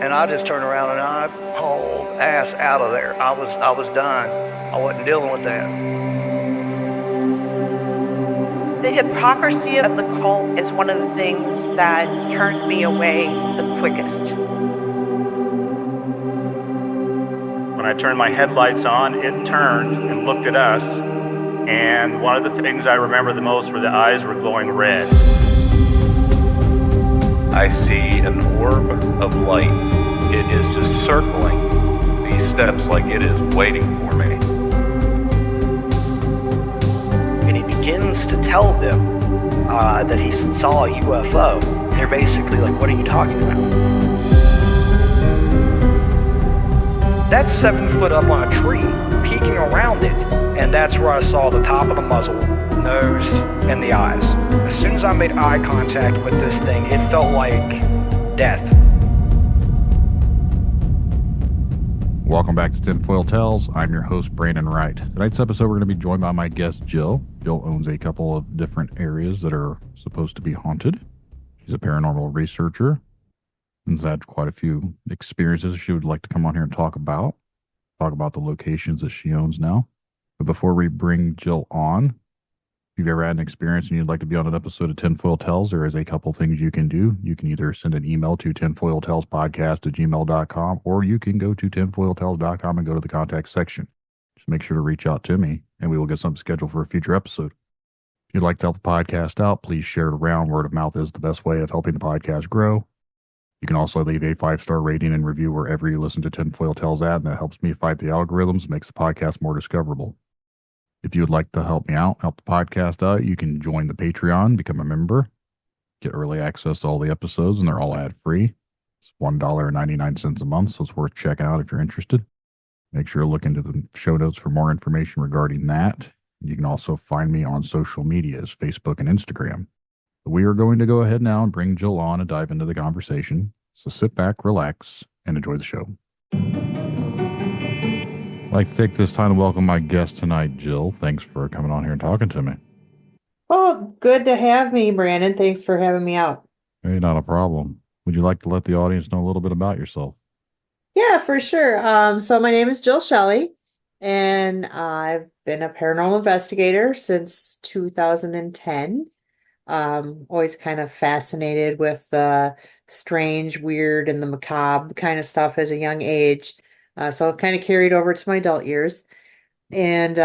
And I just turned around and I hauled ass out of there. I was done. I wasn't dealing with that. The hypocrisy of the cult is one of the things that turned me away the quickest. When I turned my headlights on, it turned and looked at us, and one of the things I remember the most were the eyes were glowing red. I see an orb of light. It is just circling these steps like it is waiting for me. And he begins to tell them that he saw a UFO. They're basically like, what are you talking about? That's 7 foot up on a tree, peeking around it, and that's where I saw the top of the muzzle, nose, and the eyes. As soon as I made eye contact with this thing, it felt like death. Welcome back to Tinfoil Tales. I'm your host, Brandon Wright. Tonight's episode, we're going to be joined by my guest, Jill. Jill owns a couple of different areas that are supposed to be haunted. She's a paranormal researcher and has had quite a few experiences she would like to come on here and talk about the locations that she owns now. But before we bring Jill on, if you've ever had an experience and you'd like to be on an episode of Tinfoil Tales, there is a couple things you can do. You can either send an email to tinfoiltalespodcast@gmail.com, or you can go to tinfoiltales.com and go to the contact section. Just make sure to reach out to me, and we will get something scheduled for a future episode. If you'd like to help the podcast out, please share it around. Word of mouth is the best way of helping the podcast grow. You can also leave a 5-star rating and review wherever you listen to Tinfoil Tales at, and that helps me fight the algorithms, makes the podcast more discoverable. If you would like to help me out, help the podcast out, you can join the Patreon, become a member, get early access to all the episodes, and they're all ad-free. It's $1.99 a month, so it's worth checking out if you're interested. Make sure to look into the show notes for more information regarding that. You can also find me on social medias, Facebook and Instagram. We are going to go ahead now and bring Jill on and dive into the conversation. So sit back, relax, and enjoy the show. I'd like to take this time to welcome my guest tonight, Jill. Thanks for coming on here and talking to me. Well, good to have me, Brandon. Thanks for having me out. Hey, not a problem. Would you like to let the audience know a little bit about yourself? Yeah, for sure. So my name is Jill Shelley, and I've been a paranormal investigator since 2010. Always kind of fascinated with the strange, weird, and the macabre kind of stuff as a young age. So it kind of carried over to my adult years. And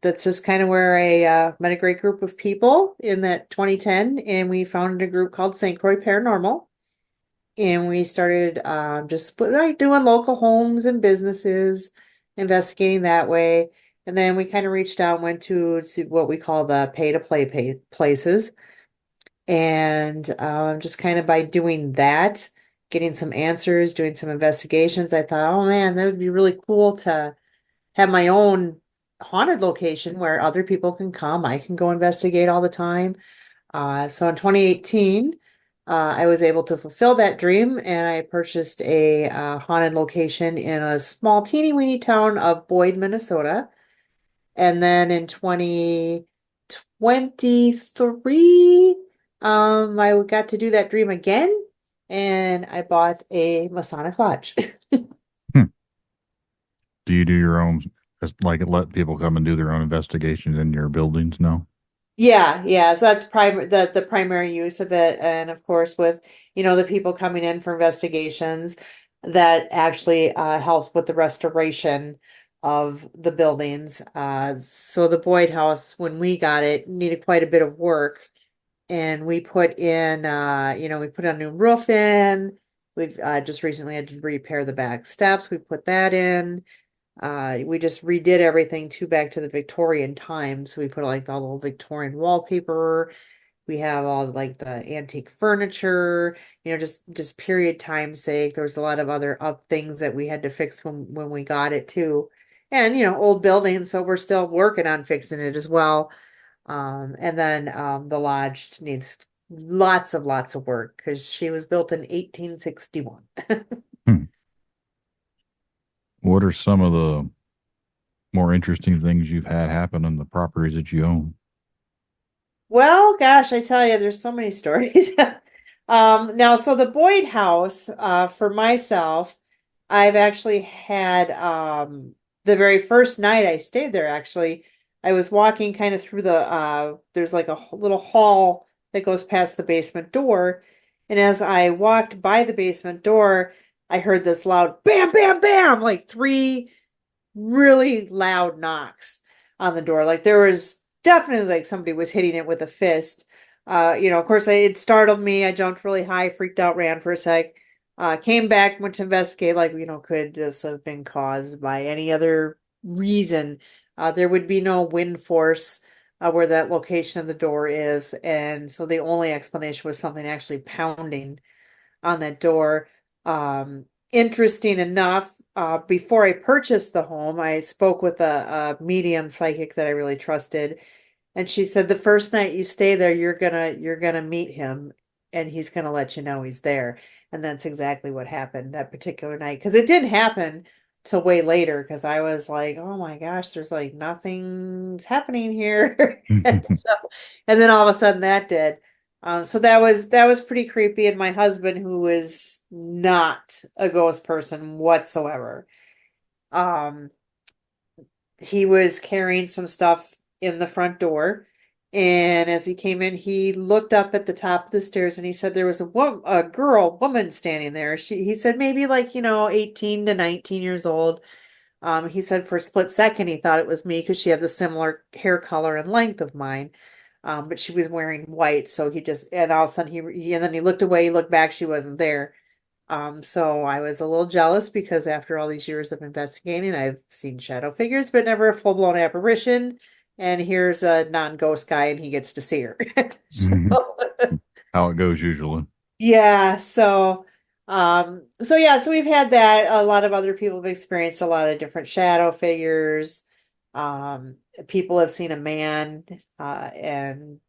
that's just kind of where I met a great group of people in that 2010, and we founded a group called St. Croix Paranormal. And we started just like doing local homes and businesses, investigating that way. And then we kind of reached out and went to what we call the pay-to-play places. And just kind of by doing that, getting some answers, doing some investigations, I thought, oh man, that would be really cool to have my own haunted location where other people can come. I can go investigate all the time. So in 2018, I was able to fulfill that dream, and I purchased a haunted location in a small, teeny weeny town of Boyd, Minnesota. And then in 2023, I got to do that dream again, and I bought a Masonic Lodge. Do you do your own, like let people come and do their own investigations in your buildings? No? Yeah. So that's the primary use of it. And of course, with, the people coming in for investigations, that actually helps with the restoration of the buildings. So the Boyd House, when we got it, needed quite a bit of work. And we put in, we put a new roof in. We've just recently had to repair the back steps. We put that in. We just redid everything back to the Victorian times. So we put like the little Victorian wallpaper. We have all like the antique furniture, just period time sake. There was a lot of other things that we had to fix when we got it too. And, old building, so we're still working on fixing it as well. And then the lodge needs lots of work because she was built in 1861. What are some of the more interesting things you've had happen on the properties that you own? Well, gosh, I tell you, there's so many stories. Now, so the Boyd house, for myself, I've actually had, the very first night I stayed there, actually, I was walking kind of through there's like a little hall that goes past the basement door. And as I walked by the basement door, I heard this loud bam, bam, bam, like three really loud knocks on the door. Like there was definitely like somebody was hitting it with a fist. Of course, it startled me. I jumped really high, freaked out, ran for a sec. Came back, went to investigate, like, could this have been caused by any other reason? There would be no wind force where that location of the door is. And so the only explanation was something actually pounding on that door. Interesting enough, before I purchased the home, I spoke with a medium psychic that I really trusted, and she said the first night you stay there, you're gonna meet him, and he's gonna let you know he's there. And that's exactly what happened that particular night. Because it didn't happen till way later. Because I was like, oh my gosh, there's like nothing's happening here. And then all of a sudden that did. So that was pretty creepy. And my husband, who is not a ghost person whatsoever, um, he was carrying some stuff in the front door. And as he came in, he looked up at the top of the stairs and he said there was a woman standing there. He said maybe like, 18 to 19 years old. He said for a split second he thought it was me because she had the similar hair color and length of mine. But she was wearing white, so and all of a sudden and then he looked away, he looked back, she wasn't there. So I was a little jealous because after all these years of investigating, I've seen shadow figures, but never a full-blown apparition. And here's a non-ghost guy and he gets to see her. So, How it goes usually. yeah, so we've had that. A lot of other people have experienced a lot of different shadow figures. Um, People have seen a man, and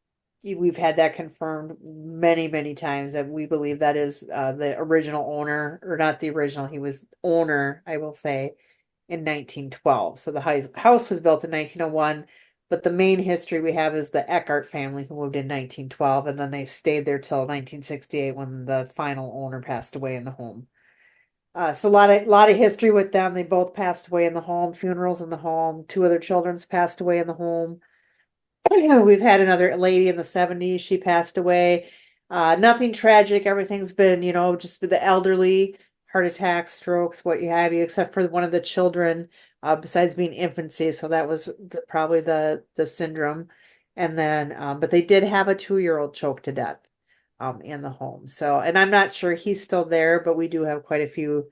we've had that confirmed many, many times that we believe that is the original owner, or not the original, he was owner, I will say, in 1912. So the house was built in 1901, but the main history we have is the Eckhart family who moved in 1912, and then they stayed there till 1968 when the final owner passed away in the home. So a lot of history with them. They both passed away in the home, funerals in the home. Two other children's passed away in the home. We've had another lady in the 70s. She passed away. Nothing tragic. Everything's been, just with the elderly, heart attacks, strokes, what you have you, except for one of the children, besides being infancy. So that was probably the syndrome. And then, but they did have a 2-year-old choked to death in the home. So, and I'm not sure he's still there, but we do have quite a few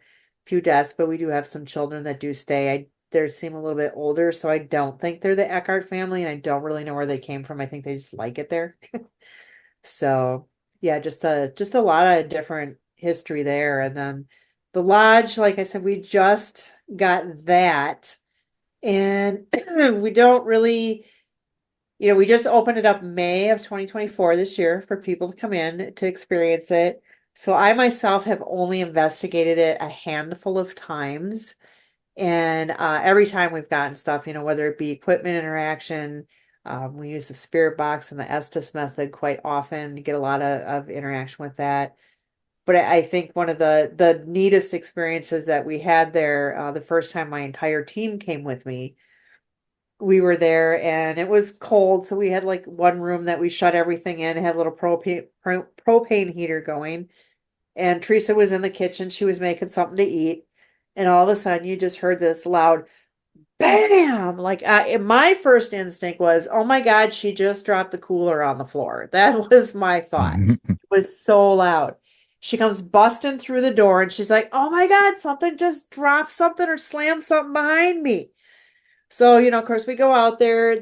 deaths, but we do have some children that do stay. They seem a little bit older, so I don't think they're the Eckhart family, and I don't really know where they came from. I think they just like it there. So, yeah, just a lot of different history there. And then the lodge, like I said, we just got that, and we don't really, we just opened it up May of 2024 this year for people to come in to experience it. So I myself have only investigated it a handful of times. And every time we've gotten stuff, whether it be equipment interaction, we use the spirit box and the Estes method quite often to get a lot of interaction with that. But I think one of the neatest experiences that we had there, the first time my entire team came with me, we were there and it was cold. So we had like one room that we shut everything in, had a little propane heater going. And Teresa was in the kitchen. She was making something to eat. And all of a sudden you just heard this loud bam. Like my first instinct was, oh my God, she just dropped the cooler on the floor. That was my thought. It was so loud. She comes busting through the door and she's like, oh my God, something just dropped something or slammed something behind me. So, of course, we go out there.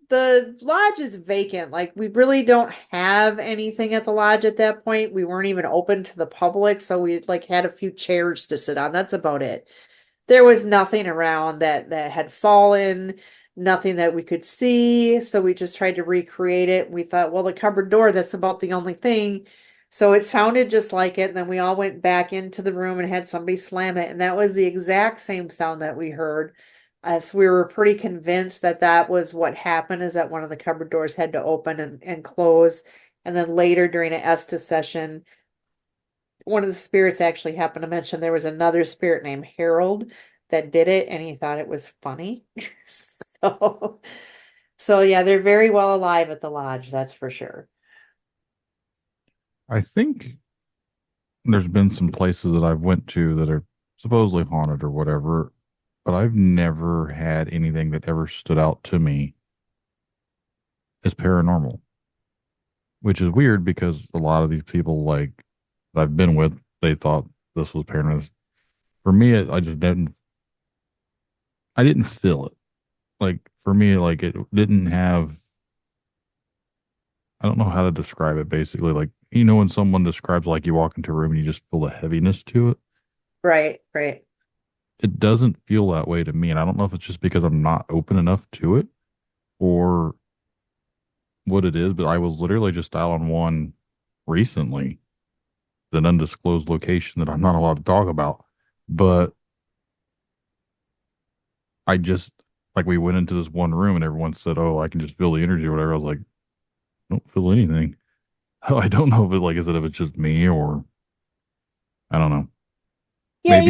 The lodge is vacant. Like we really don't have anything at the lodge at that point. We weren't even open to the public, so we like had a few chairs to sit on. That's about it. There was nothing around that had fallen, nothing that we could see. So we just tried to recreate it. We thought, well, the cupboard door, that's about the only thing. So it sounded just like it. And then we all went back into the room and had somebody slam it. And that was the exact same sound that we heard. So we were pretty convinced that was what happened, is that one of the cupboard doors had to open and close. And then later during an Estes session, one of the spirits actually happened to mention there was another spirit named Harold that did it, and he thought it was funny. So, so yeah, they're very well alive at the lodge, that's for sure. I think there's been some places that I've went to that are supposedly haunted or whatever, but I've never had anything that ever stood out to me as paranormal, which is weird because a lot of these people like that I've been with, they thought this was paranormal. For me, I just I didn't feel it. Like for me, like it didn't have, I don't know how to describe it basically. Like, when someone describes like you walk into a room and you just feel the heaviness to it, Right, right. it doesn't feel that way to me. And I don't know if it's just because I'm not open enough to it or what it is, but I was literally just out on one recently, an undisclosed location that I'm not allowed to talk about. But I just, like, we went into this one room and everyone said, "Oh, I can just feel the energy," or whatever. I was like, "I don't feel anything." I don't know if it, like, is it if it's just me or I don't know. Yeah, Maybe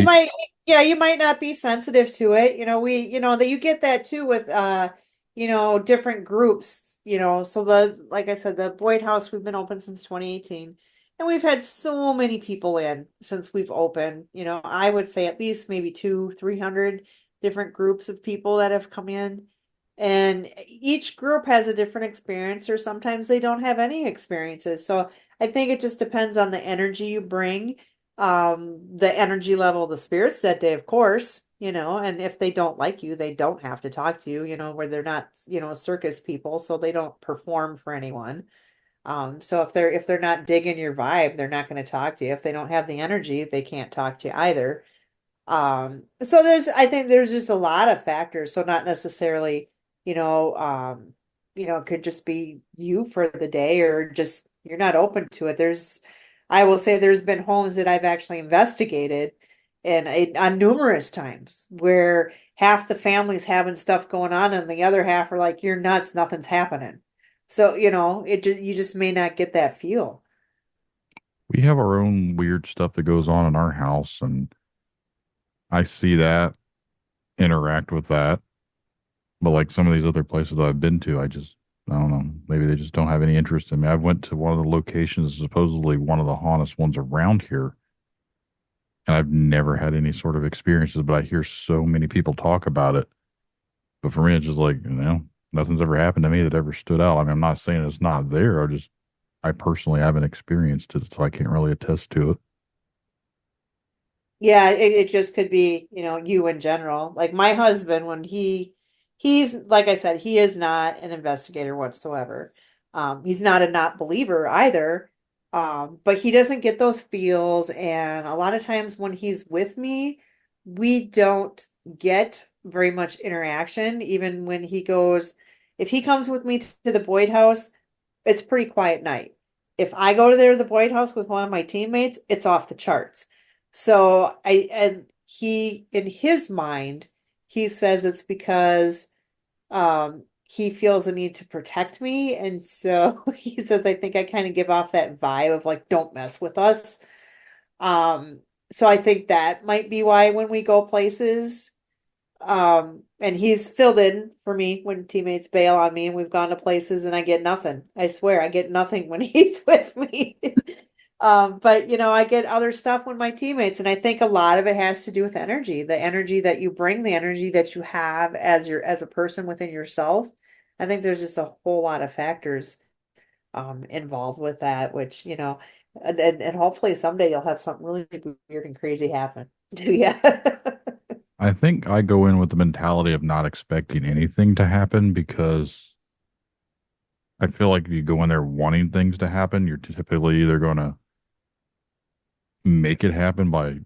you might not be sensitive to it. That you get that too with different groups, So like I said, the Boyd House, we've been open since 2018, and we've had so many people in since we've opened. I would say at least maybe 300 different groups of people that have come in. And each group has a different experience, or sometimes they don't have any experiences. So I think it just depends on the energy you bring, the energy level of the spirits that day, of course, and if they don't like you, they don't have to talk to you, where they're not, circus people, so they don't perform for anyone. So if they're not digging your vibe, they're not going to talk to you. If they don't have the energy, they can't talk to you either. So I think there's just a lot of factors. So not necessarily, you know, um, it could just be you for the day, or just you're not open to it. I will say there's been homes that I've actually investigated and on numerous times where half the family's having stuff going on and the other half are like, "You're nuts, nothing's happening." So, you just may not get that feel. we have our own weird stuff that goes on in our house, and I see that, interact with that. But like some of these other places that I've been to, I don't know. Maybe they just don't have any interest in me. I went to one of the locations, supposedly one of the hauntest ones around here, and I've never had any sort of experiences, but I hear so many people talk about it. But for me, it's just like, nothing's ever happened to me that ever stood out. I mean, I'm not saying it's not there. I personally haven't experienced it, so I can't really attest to it. Yeah, it just could be, you in general. Like my husband, when he's like I said, he is not an investigator whatsoever. He's not a not believer either. But he doesn't get those feels, and a lot of times when he's with me, we don't get very much interaction. Even when if he comes with me to the Boyd House, it's pretty quiet night. If I go to the Boyd House with one of my teammates, it's off the charts. So he, in his mind, he says it's because he feels the need to protect me. And so he says, I think I kind of give off that vibe of like, don't mess with us. So I think that might be why when we go places, and he's filled in for me when teammates bail on me and we've gone to places and I get nothing. I swear I get nothing when he's with me. But I get other stuff when my teammates, and I think a lot of it has to do with energy, the energy that you bring, the energy that you have as a person within yourself. I think there's just a whole lot of factors involved with that, which, and hopefully someday you'll have something really weird and crazy happen. Do you? I think I go in with the mentality of not expecting anything to happen because I feel like if you go in there wanting things to happen, you're typically either going to make it happen by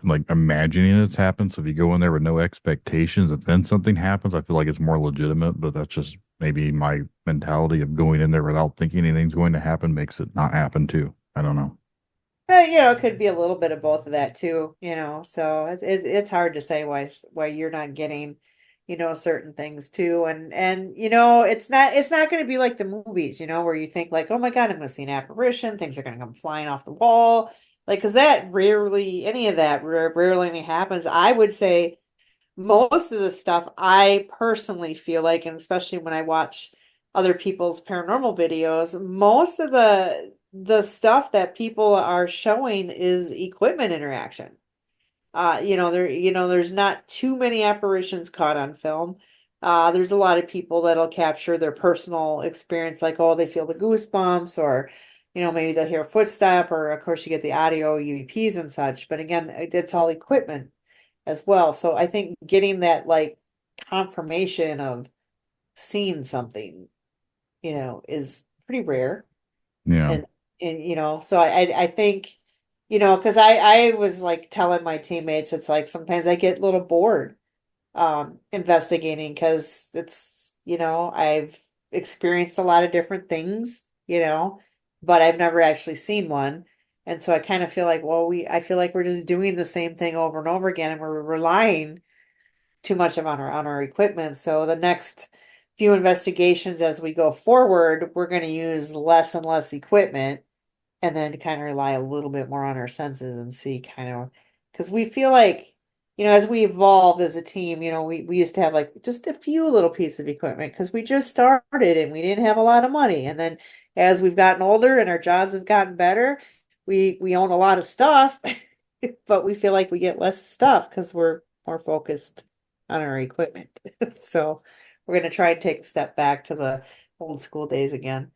like imagining it's happened. So if you go in there with no expectations and then something happens, I feel like it's more legitimate. But that's just maybe my mentality of going in there without thinking anything's going to happen makes it not happen too. I don't know. It could be a little bit of both of that too, so it's hard to say why you're not getting, certain things too. And it's not going to be like the movies, where you think like, oh my God, I'm going to see an apparition, things are going to come flying off the wall. Like, because that rarely, any of that rarely happens. I would say most of the stuff I personally feel like, and especially when I watch other people's paranormal videos, most of the stuff that people are showing is equipment interaction. There's not too many apparitions caught on film. There's a lot of people that'll capture their personal experience, like, oh, they feel the goosebumps, or, maybe they'll hear a footstep, or of course you get the audio EVPs and such. But again, it's all equipment as well. So I think getting that like confirmation of seeing something, is pretty rare. Yeah. And so I think, because I was like telling my teammates, it's like sometimes I get a little bored investigating, because I've experienced a lot of different things, but I've never actually seen one. And so I kind of feel like, well, I feel like we're just doing the same thing over and over again, and we're relying too much on our equipment. So the next few investigations as we go forward, we're going to use less and less equipment, and then to kind of rely a little bit more on our senses and see kind of, because we feel like, as we evolved as a team, we used to have like just a few little pieces of equipment because we just started and we didn't have a lot of money. And then as we've gotten older and our jobs have gotten better, we own a lot of stuff, but we feel like we get less stuff because we're more focused on our equipment. So we're going to try and take a step back to the old school days again.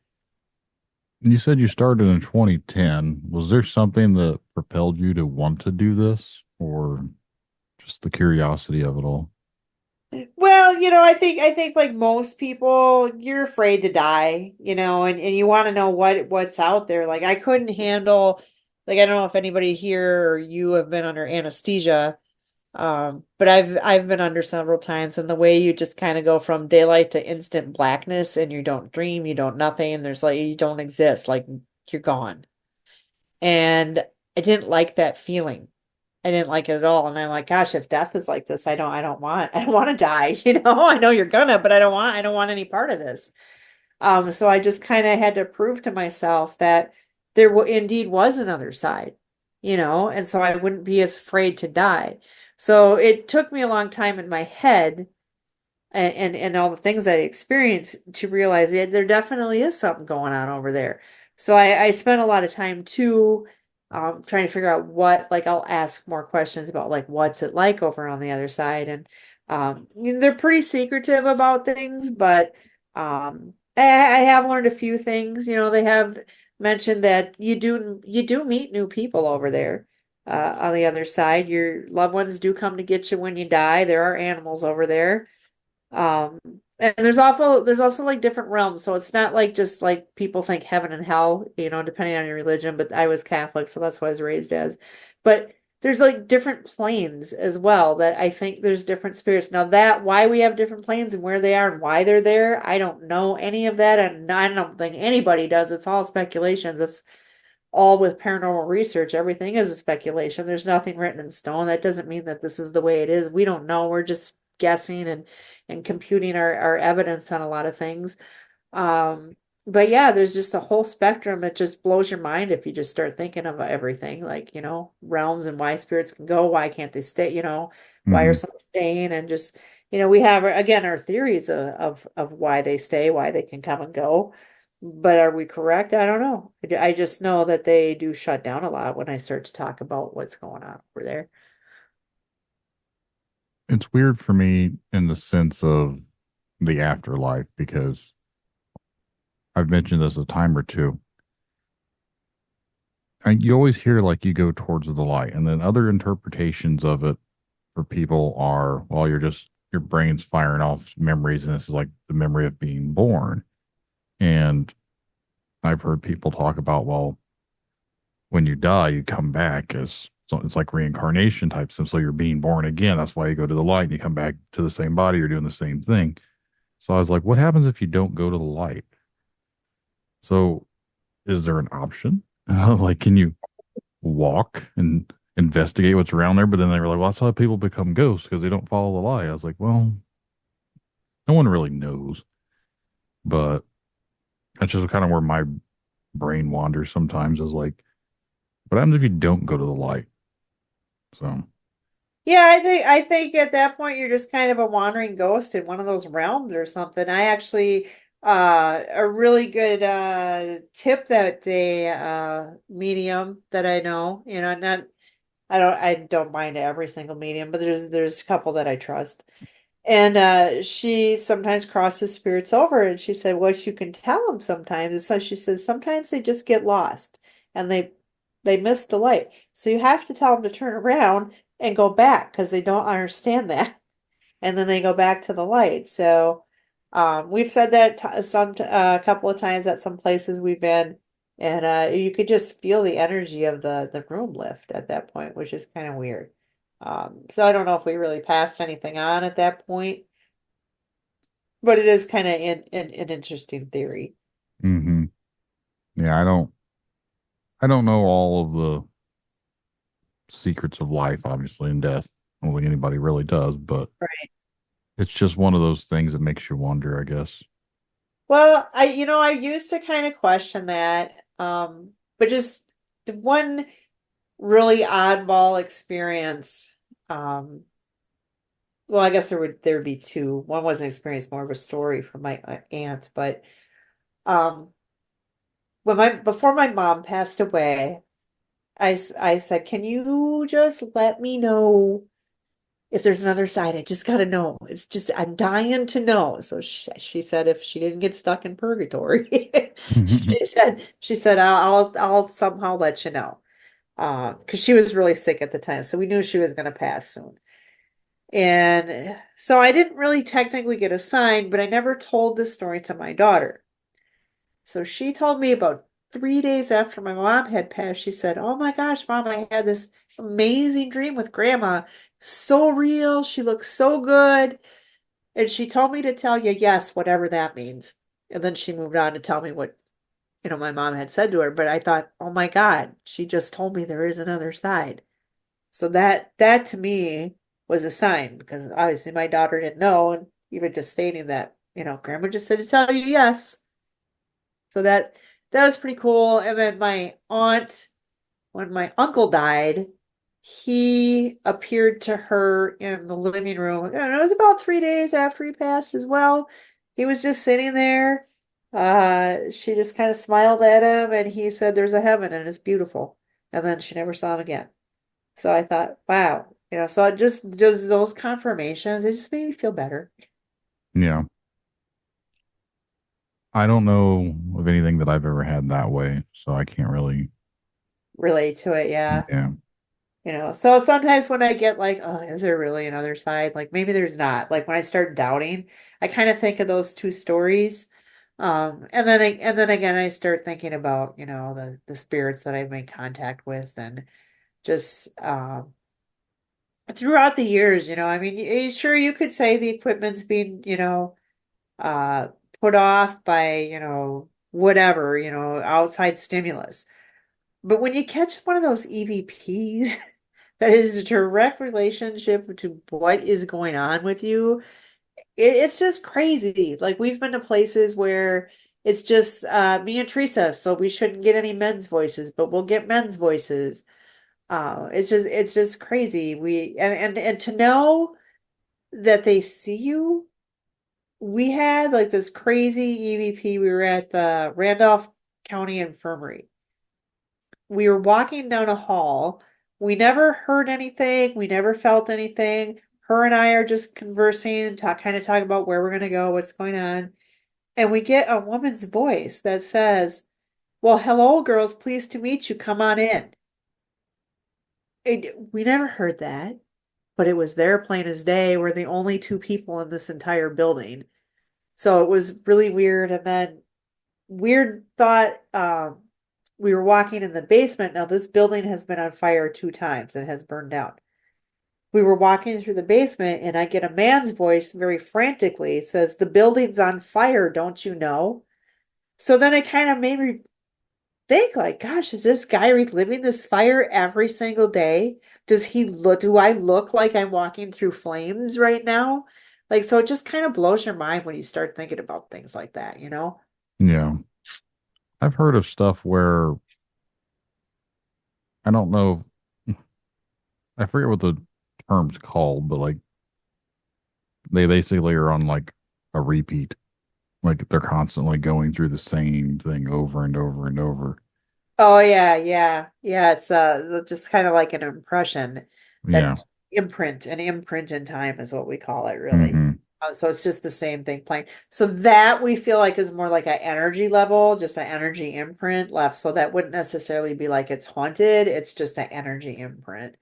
You said you started in 2010. Was there something that propelled you to want to do this, or just the curiosity of it all? Well, I think like most people, you're afraid to die, and you want to know what's out there. Like I couldn't handle, like, I don't know if anybody here or you have been under anesthesia. But I've been under several times, and the way you just kind of go from daylight to instant blackness, and you don't dream, you don't nothing, there's like you don't exist, like you're gone. And I didn't like that feeling. I didn't like it at all. And I'm like, gosh, if death is like this, I don't want to die, I know you're gonna, but I don't want any part of this. So I just kind of had to prove to myself that there indeed was another side, and so I wouldn't be as afraid to die. So it took me a long time in my head and all the things I experienced to realize, yeah, there definitely is something going on over there. So I spent a lot of time too, trying to figure out what, like, I'll ask more questions about like what's it like over on the other side. And they're pretty secretive about things, but I have learned a few things. They have mentioned that you do meet new people over there. On the other side, your loved ones do come to get you when you die. There are animals over there. Um, and there's also like different realms. So it's not like just like people think heaven and hell, depending on your religion, but I was Catholic, so that's what I was raised as. But there's like different planes as well, that I think there's different spirits. Now that why we have different planes and where they are and why they're there, I don't know any of that, and I don't think anybody does. It's all speculations. It's all with paranormal research. Everything is a speculation. There's nothing written in stone. That doesn't mean that this is the way it is. We don't know. We're just guessing and computing our evidence on a lot of things. But yeah, there's just a whole spectrum. It just blows your mind if you just start thinking of everything, like, realms and why spirits can go, why can't they stay, why are Hmm. some staying, and just, we have again our theories of why they stay, why they can come and go. But are we correct? I don't know. I just know that they do shut down a lot when I start to talk about what's going on over there. It's weird for me in the sense of the afterlife because I've mentioned this a time or two. And you always hear like you go towards the light, and then other interpretations of it for people are, well, your brain's firing off memories, and this is like the memory of being born. And I've heard people talk about, well, when you die, you come back as so it's like reincarnation type stuff. So you're being born again. That's why you go to the light and you come back to the same body. You're doing the same thing. So I was like, what happens if you don't go to the light? So is there an option? Like, can you walk and investigate what's around there? But then they were like, well, that's how people become ghosts because they don't follow the light. I was like, well, No one really knows, but that's just kind of where my brain wanders sometimes is like, what happens if you don't go to the light? So, Yeah, I think at that point you're just kind of a wandering ghost in one of those realms or something. I actually a really good tip that a medium that I know, not I don't mind every single medium, but there's a couple that I trust. And she sometimes crosses spirits over, and she said what you can tell them sometimes is, so she says sometimes they just get lost and they miss the light. So you have to tell them to turn around and go back because they don't understand that. And then they go back to the light. So we've said that a couple of times at some places we've been, and you could just feel the energy of the room lift at that point, which is kind of weird. So I don't know if we really passed anything on at that point, but it is kind of an interesting theory. hmm yeah, I don't know all of the secrets of life, obviously, and death. I don't think anybody really does, but Right. it's just one of those things that makes you wonder, I guess. Well, I used to kind of question that, but just the one really oddball experience. Um, well, I guess there would be two. One was an experience, more of a story from my aunt, but um, when my before my mom passed away, I said, "Can you just let me know if there's another side? I just gotta know. It's just I'm dying to know." So she said if she didn't get stuck in purgatory, she said I'll somehow let you know. Because she was really sick at the time, so we knew she was gonna pass soon. And so I didn't really technically get a sign, but I never told this story to my daughter. So she told me about 3 days after my mom had passed, she said, "Oh my gosh, Mom, I had this amazing dream with Grandma. So real. She looks so good." And she told me to tell you yes, whatever that means. And then she moved on to tell me what, my mom had said to her. But I thought, oh my God, she just told me there is another side. So that to me was a sign because obviously my daughter didn't know, and even just stating that, Grandma just said to tell you yes. So that was pretty cool. And then my aunt, when my uncle died, he appeared to her in the living room. And it was about 3 days after he passed as well. He was just sitting there. She just kind of smiled at him, and he said, "There's a heaven and it's beautiful." And then she never saw him again. So I thought, wow, so it just those confirmations, it just made me feel better. Yeah. I don't know of anything that I've ever had that way, so I can't really. Relate to it, yeah. Yeah. So sometimes when I get like, oh, is there really another side? Like maybe there's not. Like when I start doubting, I kind of think of those two stories. And then again I start thinking about, the spirits that I've made contact with, and just throughout the years, I mean, sure you could say the equipment's being, uh put off by, whatever, outside stimulus. But when you catch one of those EVPs that is a direct relationship to what is going on with you, it's just crazy. Like we've been to places where it's just me and Teresa, so we shouldn't get any men's voices, but we'll get men's voices. It's just crazy. And to know that they see you. We had like this crazy EVP. We were at the Randolph County Infirmary. We were walking down a hall. We never heard anything. We never felt anything. Her and I are just conversing and kind of talking about where we're going to go, what's going on. And we get a woman's voice that says, "Well, hello, girls. Pleased to meet you. Come on in." We never heard that, but it was there plain as day. We're the only two people in this entire building. So it was really weird. And then weird thought, we were walking in the basement. Now this building has been on fire 2 times and has burned down. We were walking through the basement and I get a man's voice very frantically. It says, "The building's on fire, don't you know?" So then it kind of made me think like, gosh, is this guy reliving this fire every single day? Do I look like I'm walking through flames right now? Like, so it just kind of blows your mind when you start thinking about things like that, you know? Yeah. I've heard of stuff where I don't know, I forget what the term's called, but like they basically are on like a repeat. Like they're constantly going through the same thing over and over and over. Oh yeah, yeah. Yeah, it's just kind of like an impression that Yeah. an imprint in time is what we call it, really. Hmm. So it's just the same thing playing. So that we feel like is more like an energy level, just an energy imprint left. So that wouldn't necessarily be like it's haunted, it's just an energy imprint.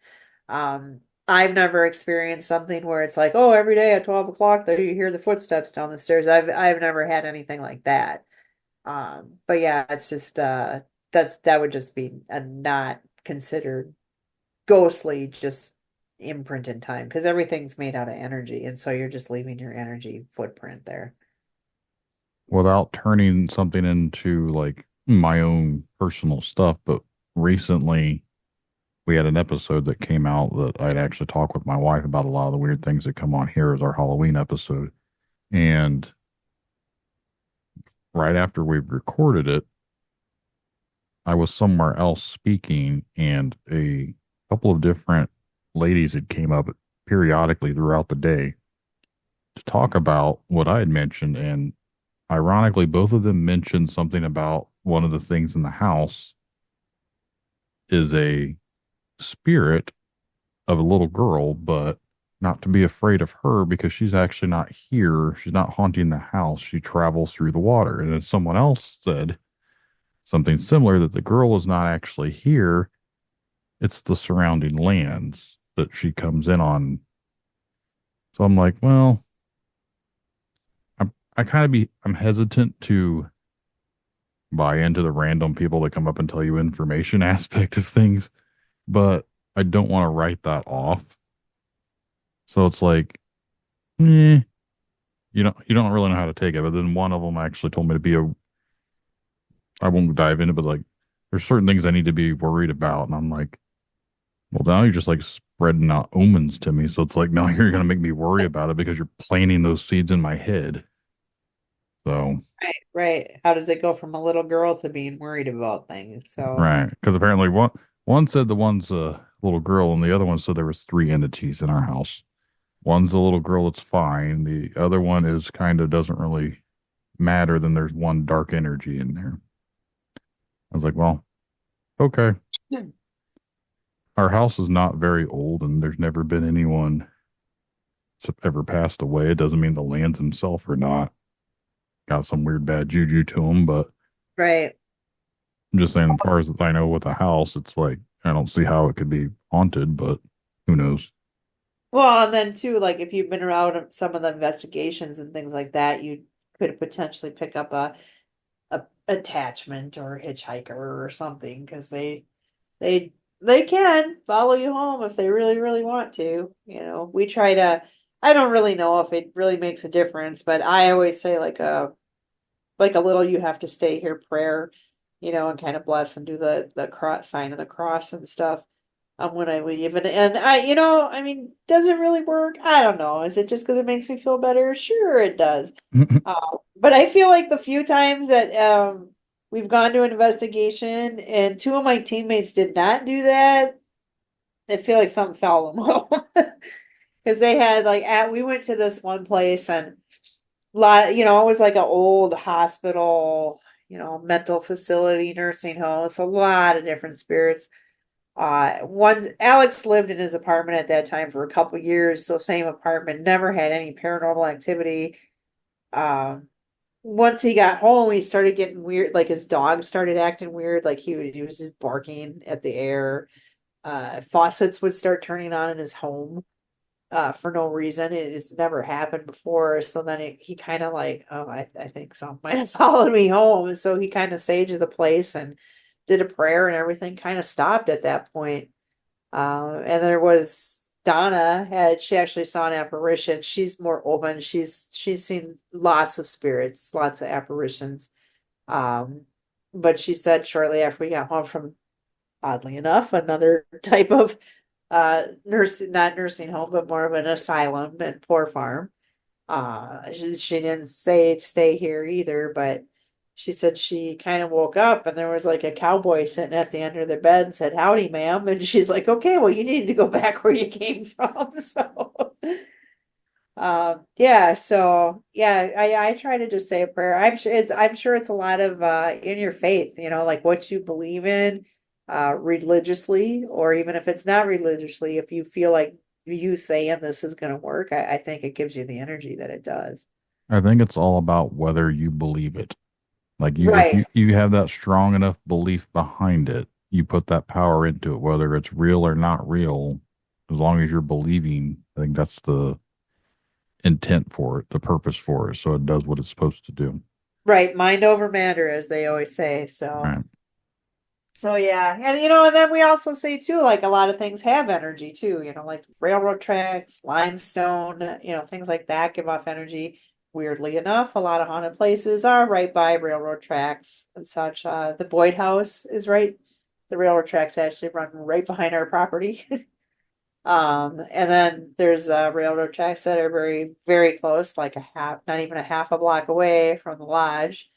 I've never experienced something where it's like, oh, every day at 12 o'clock there you hear the footsteps down the stairs. I've never had anything like that. But yeah, it's just that would just be a not considered ghostly, just imprint in time because everything's made out of energy, and so you're just leaving your energy footprint there. Without turning something into like my own personal stuff, but recently we had an episode that came out that I'd actually talked with my wife about a lot of the weird things that come on here as our Halloween episode. And right after we recorded it, I was somewhere else speaking, and a couple of different ladies had came up periodically throughout the day to talk about what I had mentioned. And ironically, both of them mentioned something about one of the things in the house is a spirit of a little girl, but not to be afraid of her because she's actually not here. She's not haunting the house. She travels through the water. And then someone else said something similar that the girl is not actually here. It's the surrounding lands that she comes in on. So I'm like, well, I'm hesitant to buy into the random people that come up and tell you information aspect of things, but I don't want to write that off. So it's like, eh, you don't really know how to take it. But then one of them actually told me to be I won't dive into it, but like there's certain things I need to be worried about. And I'm like, well, now you're just like spreading out omens to me. So it's like, now you're going to make me worry about it because you're planting those seeds in my head. So, Right, right. How does it go from a little girl to being worried about things? So, right. Because apparently one said the one's a little girl and the other one said there was three entities in our house. One's a little girl that's fine. The other one is kind of doesn't really matter. Then there's one dark energy in there. I was like, well, okay. hmm. Our house is not very old and there's never been anyone that's ever passed away. It doesn't mean the lands themselves are not got some weird bad juju to them, but Right. I'm just saying, as far as I know with the house, it's like, I don't see how it could be haunted, but who knows? Well, and then too, like if you've been around some of the investigations and things like that, you could potentially pick up a attachment or a hitchhiker or something because they they can follow you home if they really, really want to. You know, we try to, I don't really know if it really makes a difference, but I always say like a little you have to stay here prayer, and kind of bless and do the cross sign of the cross and stuff when I leave. And I, I mean, does it really work? I don't know. Is it just because it makes me feel better? Sure, it does. But I feel like the few times that we've gone to an investigation and two of my teammates did not do that, I feel like something fell them home. Because they had like we went to this one place and it was like an old hospital, mental facility, nursing home. It's a lot of different spirits. One Alex lived in his apartment at that time for a couple years, so same apartment, never had any paranormal activity. Um, Once he got home, he started getting weird, like his dog started acting weird, like he was just barking at the air. Faucets would start turning on in his home for no reason. It's never happened before. So then he kind of like, oh, I think something might have followed me home. And so he kind of saged the place and did a prayer and everything kind of stopped at that point. And there was she actually saw an apparition. She's more open. She's seen lots of spirits, lots of apparitions. Um, but she said shortly after we got home from, oddly enough, another type of not nursing home, but more of an asylum and poor farm. She didn't say stay here either, but she said she kind of woke up and there was like a cowboy sitting at the end of the bed and said, "Howdy, ma'am." And she's like, "Okay, well, you need to go back where you came from." So, yeah, so yeah, I try to just say a prayer. I'm sure it's a lot of in your faith, like what you believe in religiously, or even if it's not religiously, if you feel like you saying this is going to work, I think it gives you the energy that it does. I think it's all about whether you believe it. Like if Right. you have that strong enough belief behind it, you put that power into it, whether it's real or not real, as long as you're believing, I think that's the intent for it, the purpose for it, so it does what it's supposed to do. Right. Mind over matter, as they always say. So. Right. So yeah, and and then we also say too, like a lot of things have energy too, like railroad tracks, limestone, things like that give off energy. Weirdly enough, a lot of haunted places are right by railroad tracks and such. The Boyd House is right. The railroad tracks actually run right behind our property. And then there's railroad tracks that are very, very close, like not even a half a block away from the lodge.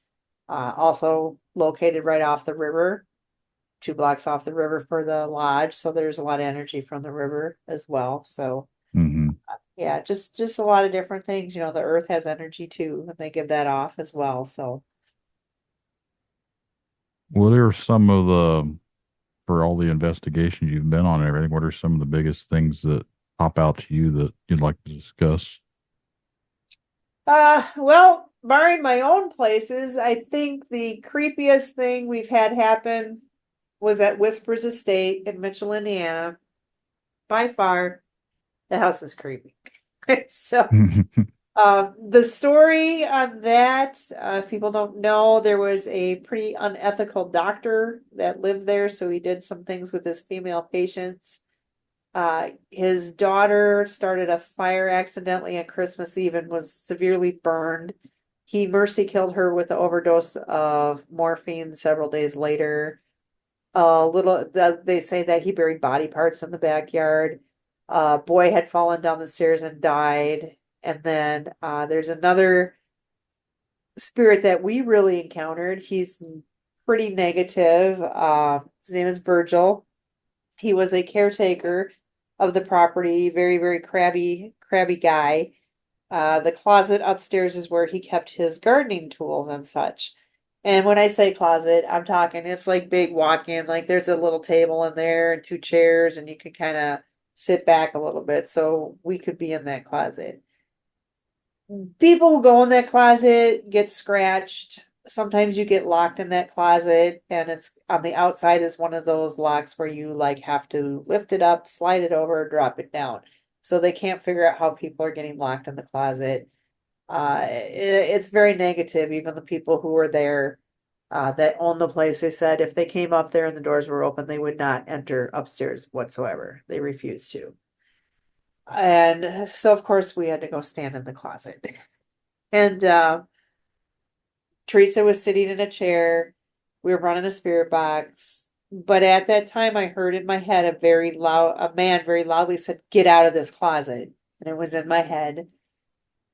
Also located right off the river, 2 blocks off the river for the lodge. So there's a lot of energy from the river as well. So Hmm. yeah, just a lot of different things. The earth has energy too, and they give that off as well. So What are some of the, for all the investigations you've been on and everything, what are some of the biggest things that pop out to you that you'd like to discuss? well, barring my own places, I think the creepiest thing we've had happen was at Whispers Estate in Mitchell, Indiana. By far, the house is creepy. So the story on that, if people don't know, there was a pretty unethical doctor that lived there, so he did some things with his female patients. His daughter started a fire accidentally on Christmas Eve and was severely burned. He mercy killed her with an overdose of morphine several days later. They say that he buried body parts in the backyard. A boy had fallen down the stairs and died. And then there's another spirit that we really encountered. He's pretty negative. His name is Virgil. He was a caretaker of the property, very, very crabby guy. The closet upstairs is where he kept his gardening tools and such. And when I say closet, I'm talking it's like big walk-in, like there's a little table in there and 2 chairs, and you can kind of sit back a little bit. So we could be in that closet. People who go in that closet get scratched. Sometimes you get locked in that closet, and it's on the outside is one of those locks where you like have to lift it up, slide it over, drop it down. So they can't figure out how people are getting locked in the closet. It's very negative. Even the people who were there that own the place, they said if they came up there and the doors were open, they would not enter upstairs whatsoever. They refused to. And so, of course, we had to go stand in the closet. And Teresa was sitting in a chair. We were running a spirit box. But at that time, I heard in my head a man very loudly said, "Get out of this closet." And it was in my head.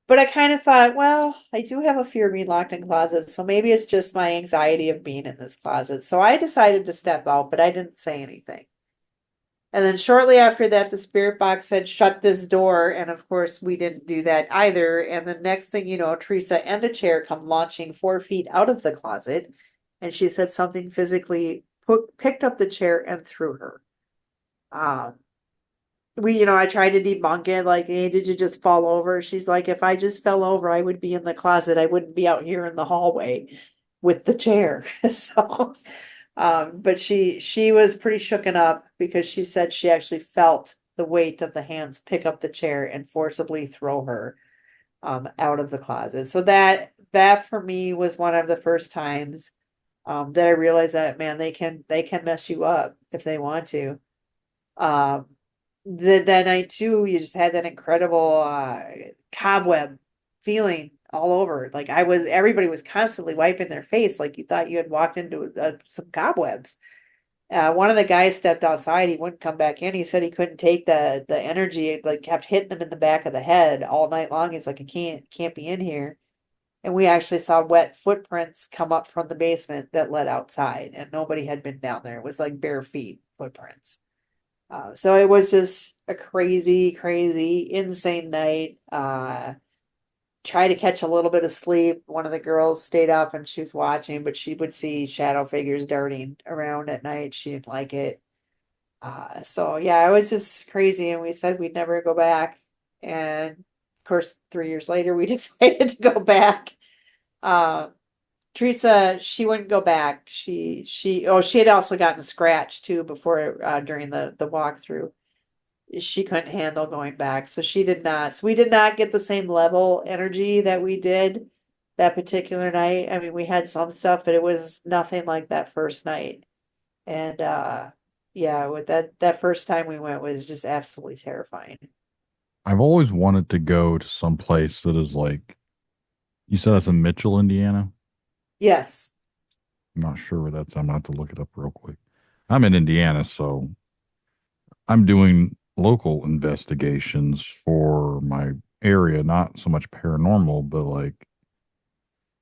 But I kind of thought, well, I do have a fear of being locked in closets, so maybe it's just my anxiety of being in this closet. So I decided to step out, but I didn't say anything. And then shortly after that, the spirit box said, "Shut this door." And of course, we didn't do that either. And the next thing you know, Teresa and a chair come launching 4 feet out of the closet. And she said something physically picked up the chair and threw her. Um, I tried to debunk it, like, "Hey, did you just fall over?" She's like, "If I just fell over, I would be in the closet. I wouldn't be out here in the hallway with the chair." So, but she was pretty shooken up because she said she actually felt the weight of the hands pick up the chair and forcibly throw her out of the closet. So that for me was one of the first times that I realized that, man, they can mess you up if they want to. Um, that night too, you just had that incredible cobweb feeling all over. Like everybody was constantly wiping their face, like you thought you had walked into some cobwebs. One of the guys stepped outside. He wouldn't come back in. He said he couldn't take the energy. It like kept hitting him in the back of the head all night long. He's like, I can't be in here. And we actually saw wet footprints come up from the basement that led outside, and nobody had been down there. It was like bare feet footprints. So it was just a crazy, crazy, insane night. Try to catch a little bit of sleep. One of the girls stayed up and she was watching, but she would see shadow figures darting around at night. She didn't like it. So yeah, it was just crazy. And we said we'd never go back. And of course, 3 years later, we decided to go back. Teresa, she wouldn't go back. She had also gotten scratched too before during the walkthrough. She couldn't handle going back, so she did not. So we did not get the same level energy that we did that particular night. I mean, we had some stuff, but it was nothing like that first night. And yeah, with that first time we went was just absolutely terrifying. I've always wanted to go to some place that is like, you said that's in Mitchell, Indiana? Yes. I'm not sure where that's. I'm gonna have to look it up real quick. I'm in Indiana, so I'm doing local investigations for my area, not so much paranormal, but like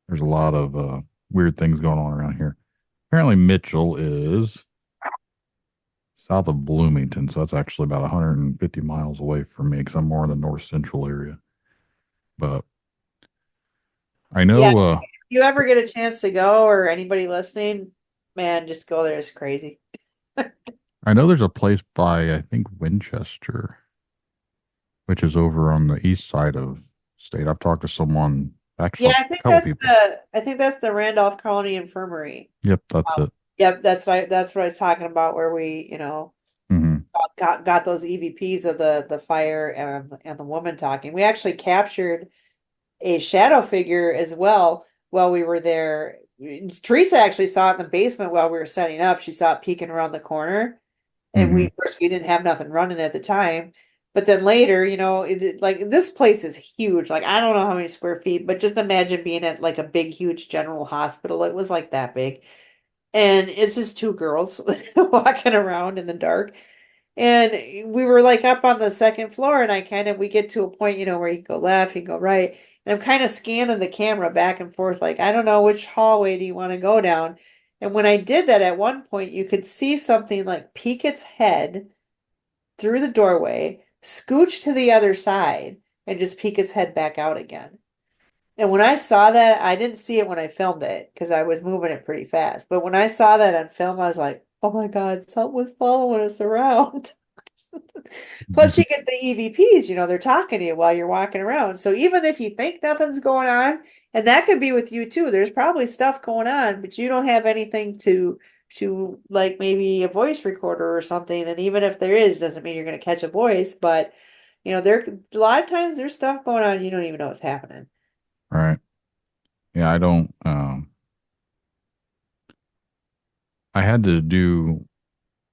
there's a lot of weird things going on around here. Apparently, Mitchell is south of Bloomington, so that's actually about 150 miles away from me because I'm more in the north central area. But I Yeah, know, if you ever get a chance to go or anybody listening, man, just go there. It's crazy. I know there's a place by I think Winchester, which is over on the east side of state. I've talked to someone, Yeah, actually, I a think couple people. I think that's the Randolph County Infirmary. Yep, that's it. Yep, that's right. That's what I was talking about, where we, Hmm. got those EVPs of the fire and the woman talking. We actually captured a shadow figure as well while we were there. Teresa actually saw it in the basement while we were setting up. She saw it peeking around the corner, and Hmm. of course, we didn't have nothing running at the time. But then later, like this place is huge. Like I don't know how many square feet, but just imagine being at like a big, huge general hospital. It was like that big. And it's just two girls walking around in the dark. And we were like up on the second floor, and we get to a point, where you go left, you go right. And I'm kind of scanning the camera back and forth, like, I don't know which hallway do you want to go down. And when I did that at one point, you could see something like peek its head through the doorway, scooch to the other side, and just peek its head back out again. And when I saw that, I didn't see it when I filmed it because I was moving it pretty fast. But when I saw that on film, I was like, oh my God, something was following us around. Plus, you get the EVPs, they're talking to you while you're walking around. So even if you think nothing's going on, and that could be with you too, there's probably stuff going on, but you don't have anything to like maybe a voice recorder or something. And even if there is, doesn't mean you're going to catch a voice. But there a lot of times there's stuff going on, you don't even know what's happening. Right. Yeah, I don't. I had to do.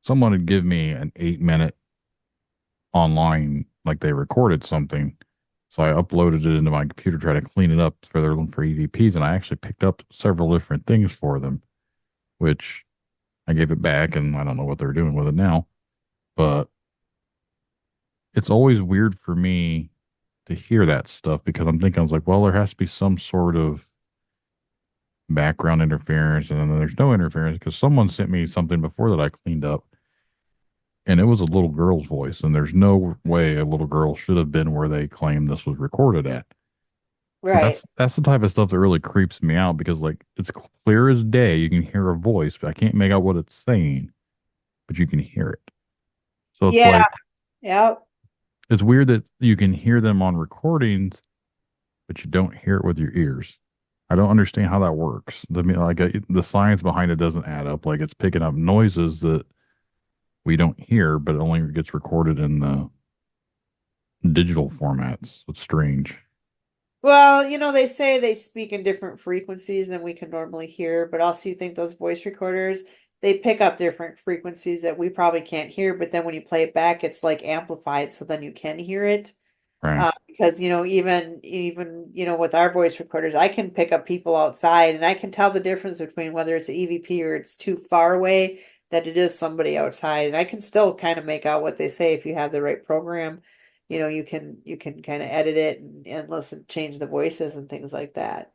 Someone would give me an 8 minute online, like they recorded something. So I uploaded it into my computer, try to clean it up for their for EVPs, and I actually picked up several different things for them, which I gave it back, and I don't know what they're doing with it now. But it's always weird for me to hear that stuff because I was like, well, there has to be some sort of background interference, and then there's no interference because someone sent me something before that I cleaned up, and it was a little girl's voice, and there's no way a little girl should have been where they claim this was recorded at. So Right. that's the type of stuff that really creeps me out because like it's clear as day. You can hear a voice, but I can't make out what it's saying, but you can hear it. So it's Yeah. like Yeah. it's weird that you can hear them on recordings, but you don't hear it with your ears. I don't understand how that works. The science behind it doesn't add up. Like it's picking up noises that we don't hear, but it only gets recorded in the digital formats. It's strange. Well, they say they speak in different frequencies than we can normally hear, but also you think those voice recorders, they pick up different frequencies that we probably can't hear, but then when you play it back, it's like amplified, so then you can hear it. Right. Because even with our voice recorders, I can pick up people outside, and I can tell the difference between whether it's an EVP or it's too far away that it is somebody outside. And I can still kind of make out what they say if you have the right program. You can kind of edit it and listen, change the voices and things like that.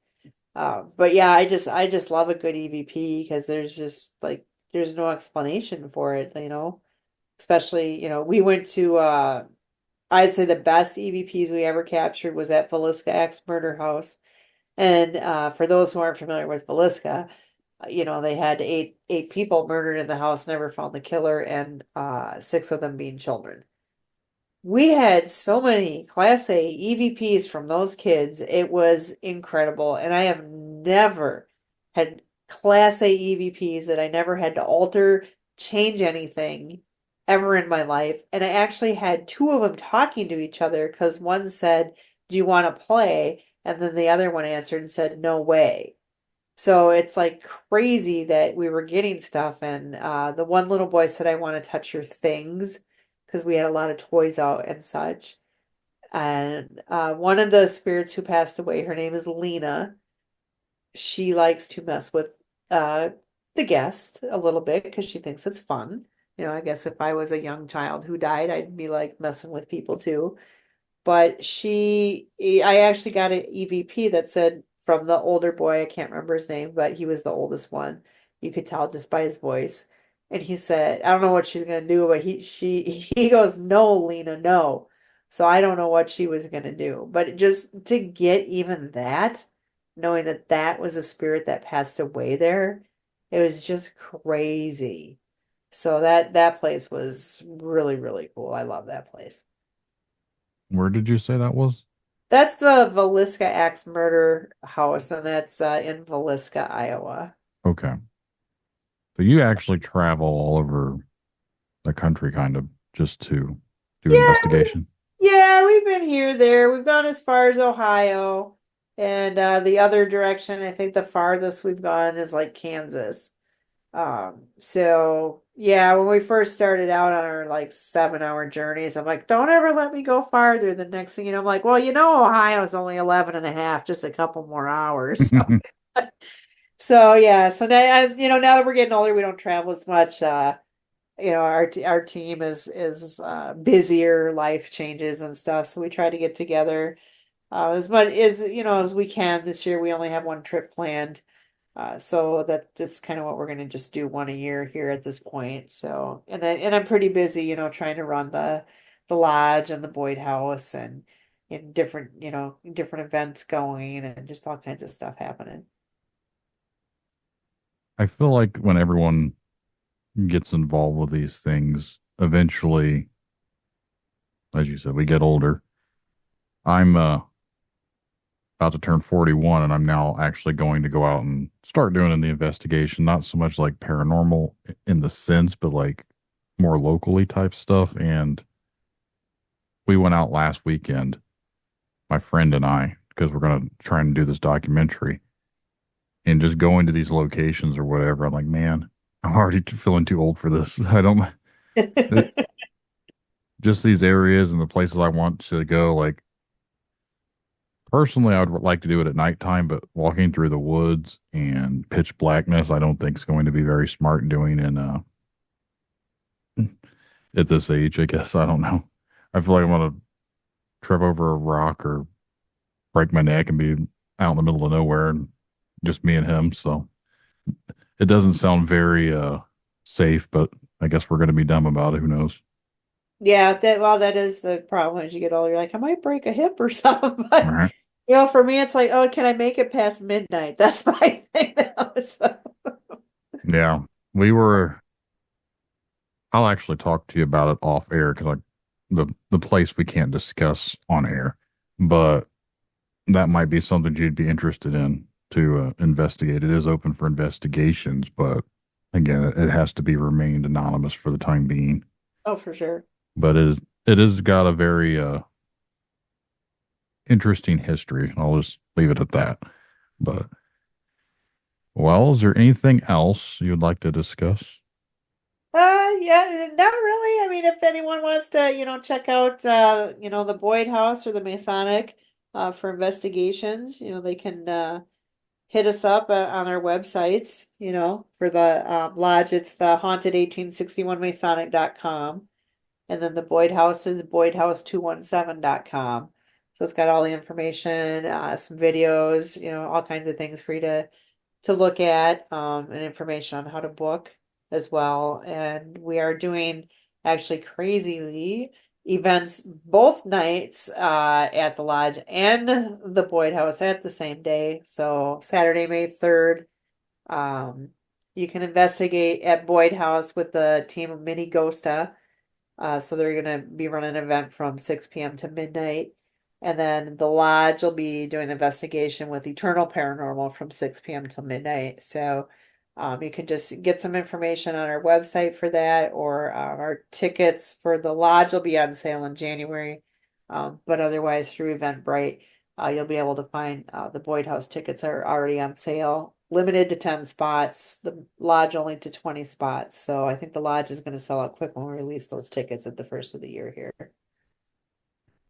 But yeah, I just love a good EVP because there's just like there's no explanation for it. Especially, we went to I'd say the best EVPs we ever captured was at Villisca X Murder House. And for those who aren't familiar with Villisca, they had eight people murdered in the house, never found the killer, and six of them being children. We had so many Class A EVPs from those kids. It was incredible. And I have never had Class A EVPs that I never had to alter, change anything ever in my life. And I actually had two of them talking to each other because one said, "Do you want to play?" And then the other one answered and said, "No way." So it's like crazy that we were getting stuff. And the one little boy said, "I want to touch your things," because we had a lot of toys out and such. And one of the spirits who passed away, her name is Lena. She likes to mess with uh, the guest a little bit because she thinks it's fun. I guess if I was a young child who died, I'd be like messing with people too. But I actually got an EVP that said from the older boy, I can't remember his name, but he was the oldest one. You could tell just by his voice. And he said, I don't know what she's gonna do, but he goes, "No, Lena, no." So I don't know what she was gonna do. But just to get even that, knowing that that was a spirit that passed away there, it was just crazy. So that place was really, really cool. I love that place. Where did you say that was? That's the Villisca Axe Murder House, and that's in Villisca, Iowa. Okay. So you actually travel all over the country kind of just to do Yeah, investigation. yeah, we've been here, there. We've gone as far as Ohio, and the other direction, I think the farthest we've gone is like Kansas. So yeah, when we first started out on our like 7-hour journeys, I'm like, don't ever let me go farther. The next thing you know, I'm like, well, Ohio's only 11 and a half, just a couple more hours. So yeah, so now that we're getting older, we don't travel as much. Our team is busier, life changes and stuff, so we try to get together as much as we can. This year, we only have one trip planned. So that's kind of what we're going to just do one a year here at this point. So, and I'm pretty busy, trying to run the lodge and the Boyd House and different events going and just all kinds of stuff happening. I feel like when everyone gets involved with these things, eventually, as you said, we get older. I'm about to turn 41 and I'm now actually going to go out and start doing the investigation, not so much like paranormal in the sense, but like more locally type stuff. And we went out last weekend, my friend and I, because we're going to try and do this documentary and just going to these locations or whatever. I'm like, man, I'm already feeling too old for this. I don't just these areas and the places I want to go. Like personally, I would like to do it at nighttime, but walking through the woods and pitch blackness, I don't think is going to be very smart doing in at this age. I guess I don't know. I feel like I'm gonna trip over a rock or break my neck and be out in the middle of nowhere and just me and him. So it doesn't sound very safe, but I guess we're gonna be dumb about it. Who knows? Yeah, that is the problem as you get older. You're like, I might break a hip or something. All But right. for me, it's like, oh, can I make it past midnight? That's my thing now. So. Yeah. We were I'll actually talk to you about it off air because the place we can't discuss on air, but that might be something you'd be interested in to investigate. It is open for investigations, but again, it has to be remained anonymous for the time being. Oh, for sure. But it has got a very interesting history. I'll just leave it at that. But well, is there anything else you'd like to discuss? Yeah, not really. I mean, if anyone wants to, check out, the Boyd House or the Masonic, for investigations, they can, hit us up on our websites, for the lodge, it's the haunted1861masonic.com. And then the Boyd House is boydhouse217.com. So it's got all the information, some videos, all kinds of things for you to look at, and information on how to book as well. And we are doing actually crazily events both nights at the lodge and the Boyd House at the same day. So Saturday, May 3rd, you can investigate at Boyd House with the team of Mini Ghosta. So they're going to be running an event from 6 p.m. to midnight. And then the lodge will be doing an investigation with Eternal Paranormal from 6 p.m. till midnight. So you can just get some information on our website for that, or our tickets for the lodge will be on sale in January. But otherwise, through Eventbrite, you'll be able to find the Boyd House tickets are already on sale, limited to 10 spots, the lodge only to 20 spots. So I think the lodge is going to sell out quick when we release those tickets at the first of the year here.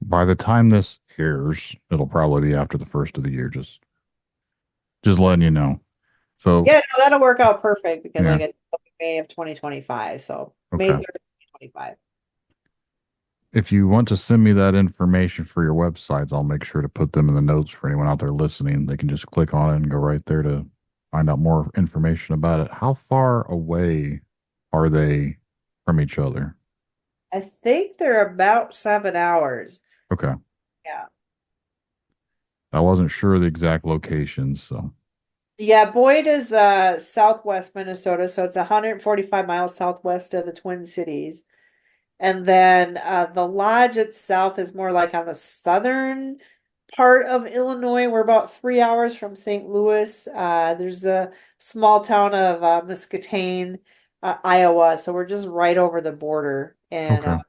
By the time this airs, it'll probably be after the first of the year. Just letting you know. So Yeah, no, that'll work out perfect because, Yeah. like I said, it'll be May of 2025. So May Okay. 3rd, 2025. If you want to send me that information for your websites, I'll make sure to put them in the notes for anyone out there listening. They can just click on it and go right there to find out more information about it. How far away are they from each other? I think they're about 7 hours. Okay. Yeah. I wasn't sure the exact locations, so Yeah, Boyd is southwest Minnesota, so it's 145 miles southwest of the Twin Cities. And then the lodge itself is more like on the southern part of Illinois. We're about 3 hours from St. Louis. There's a small town of Muscatine, Iowa. So we're just right over the border, and Okay.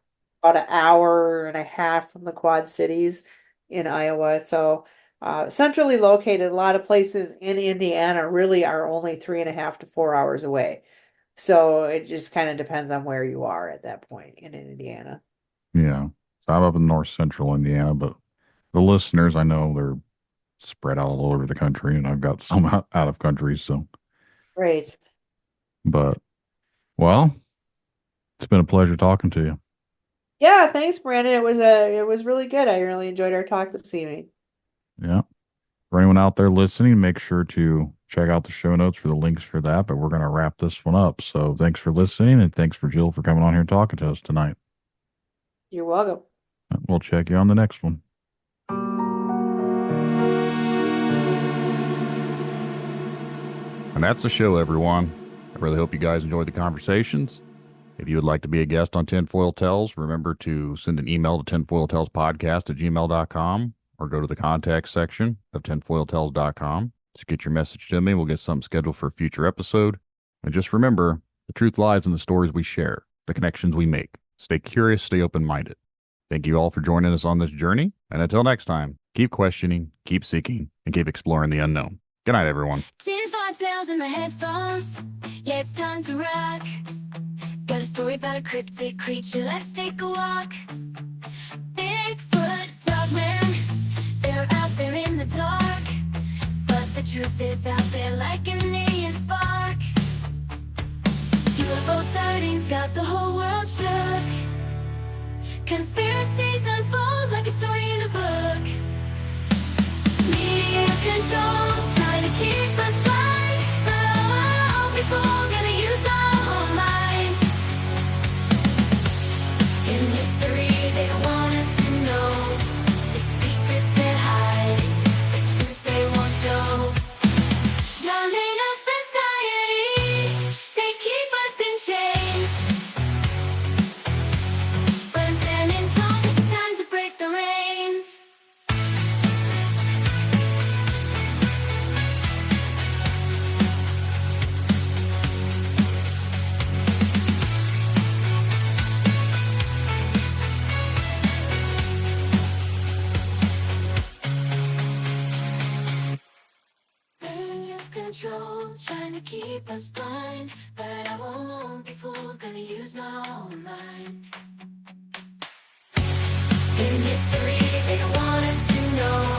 about an hour and a half from the Quad Cities in Iowa. So centrally located, a lot of places in Indiana really are only 3.5 to 4 hours away. So it just kind of depends on where you are at that point in Indiana. Yeah. So I'm up in north central Indiana, but the listeners, I know they're spread out all over the country, and I've got some out of country. So, Great. but well, it's been a pleasure talking to you. Yeah, thanks, Brandon. It was really good. I really enjoyed our talk this evening. Yeah. For anyone out there listening, make sure to check out the show notes for the links for that. But we're going to wrap this one up. So thanks for listening, and thanks for Jill for coming on here and talking to us tonight. You're welcome. We'll check you on the next one. And that's the show, everyone. I really hope you guys enjoyed the conversations. If you would like to be a guest on Tinfoil Tales, remember to send an email to tinfoiltalespodcast@gmail.com or go to the contact section of tinfoiltales.com. Just get your message to me. We'll get something scheduled for a future episode. And just remember, the truth lies in the stories we share, the connections we make. Stay curious, stay open-minded. Thank you all for joining us on this journey. And until next time, keep questioning, keep seeking, and keep exploring the unknown. Good night, everyone. Tinfoil Tales in my headphones. Yeah, it's time to rock. Got a story about a cryptid creature. Let's take a walk. Bigfoot, dogman, they're out there in the dark. But the truth is out there like an alien spark. UFO sightings got the whole world shook. Conspiracies unfold like a story in a book. Media control, trying to keep us blind. But I won't be fooled, gonna use my own mind. In history, they don't want us to know the secrets they hide, the truth they won't show. Dominate our society, they keep us in chains. But I'm standing tall, it's time to break the reins. Lose control, trying to keep us blind. But I won't be fooled, gonna use my own mind. In history, they don't want us to know